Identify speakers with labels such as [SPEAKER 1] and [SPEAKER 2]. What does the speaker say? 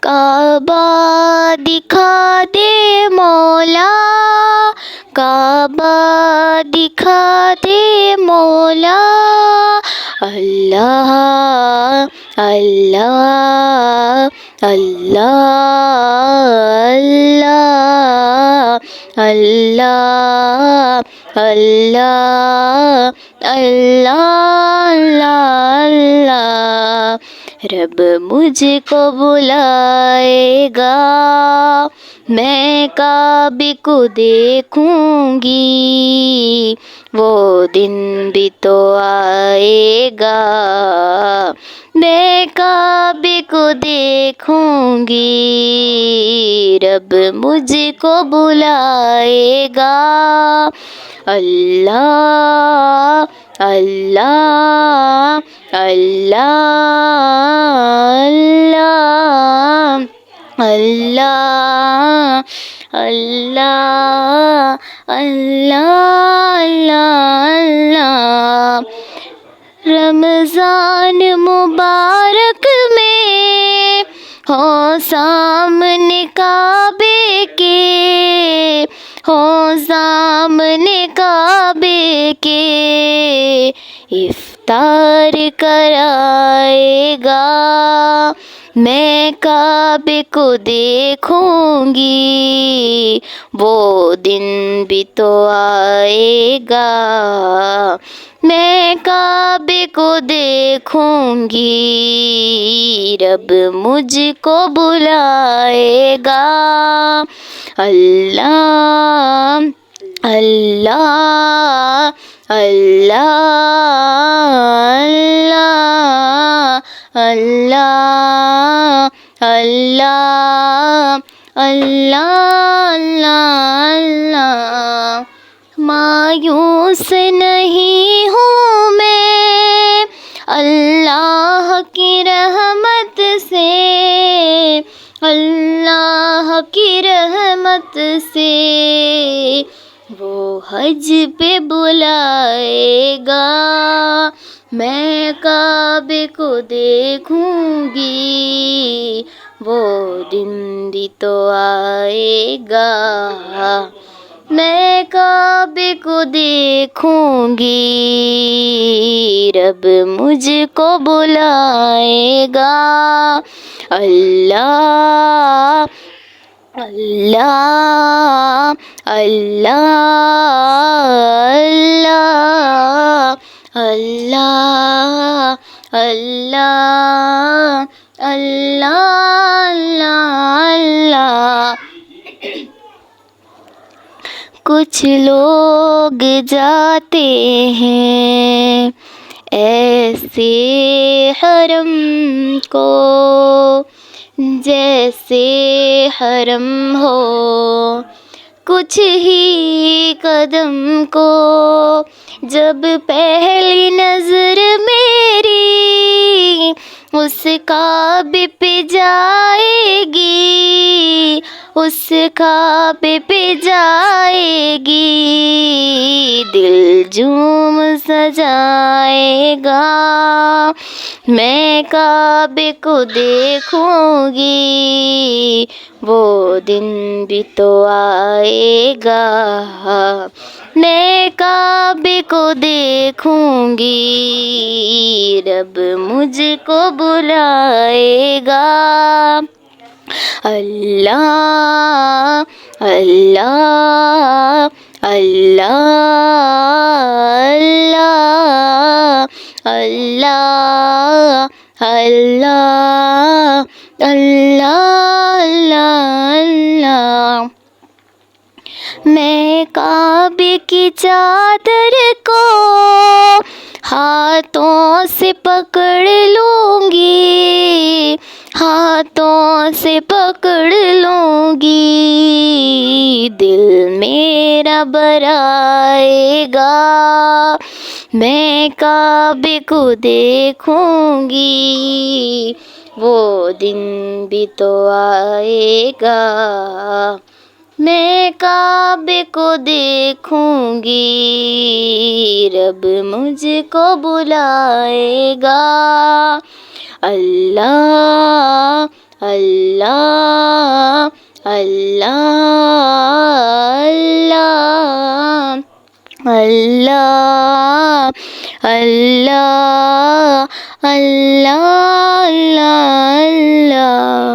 [SPEAKER 1] کعبہ دکھا دے مولا، کعبہ دکھا دے مولا، اللہ اللہ اللہ اللہ اللہ اللہ اللہ۔ رب مجھ کو بلائے گا، میں کعبے کو دیکھوں گی، وہ دن بھی تو آئے گا، میں کعبے کو دیکھوں گی، رب مجھ کو بلائے گا۔ اللہ اللہ اللہ اللہ اللہ اللہ اللہ۔ رمضان مبارک میں ہو سامنے کعبے کے، ہو سامنے کعبے کے، افطار کرائے گا، میں کعبے کو دیکھوں گی، وہ دن بھی تو آئے گا، میں کعبے کو دیکھوں گی، رب مجھ کو بلائے گا۔ اللہ اللہ اللہ اللہ اللہ اللہ اللہ۔ مایوس نہیں ہوں میں اللہ کی رحمت سے، اللہ کی رحمت سے، وہ حج پہ بلائے گا، میں کعبے کو دیکھوں گی، وہ دن بھی تو آئے گا، میں کعبے کو دیکھوں گی، رب مجھ کو بلائے گا۔ اللہ اللہ اللہ اللہ اللہ اللہ اللہ۔ کچھ لوگ جاتے ہیں ایسے حرم کو، جیسے حرم ہو، کچھ ہی قدم کو، جب پہلی نظر میری اس کعبے پہ جائے گی، اس کعبے پہ جائے گی، دل جھوم سجائے گا، میں کعبے کو دیکھوں گی، وہ دن بھی تو آئے گا، میں کعبے کو دیکھوں گی، رب مجھ کو بلائے گا۔ اللہ اللہ اللہ اللہ اللہ اللہ اللہ۔ میں کعبے کی چادر کو ہاتھوں سے پکڑ لوں گی، ہاتھوں سے پکڑ لوں گی، دل میرا برائے گا، میں کعبے کو دیکھوں گی، وہ دن بھی تو آئے گا، میں کعبے کو دیکھوں گی، رب مجھ کو بلائے گا۔ اللہ اللہ اللہ اللہ اللہ اللہ اللہ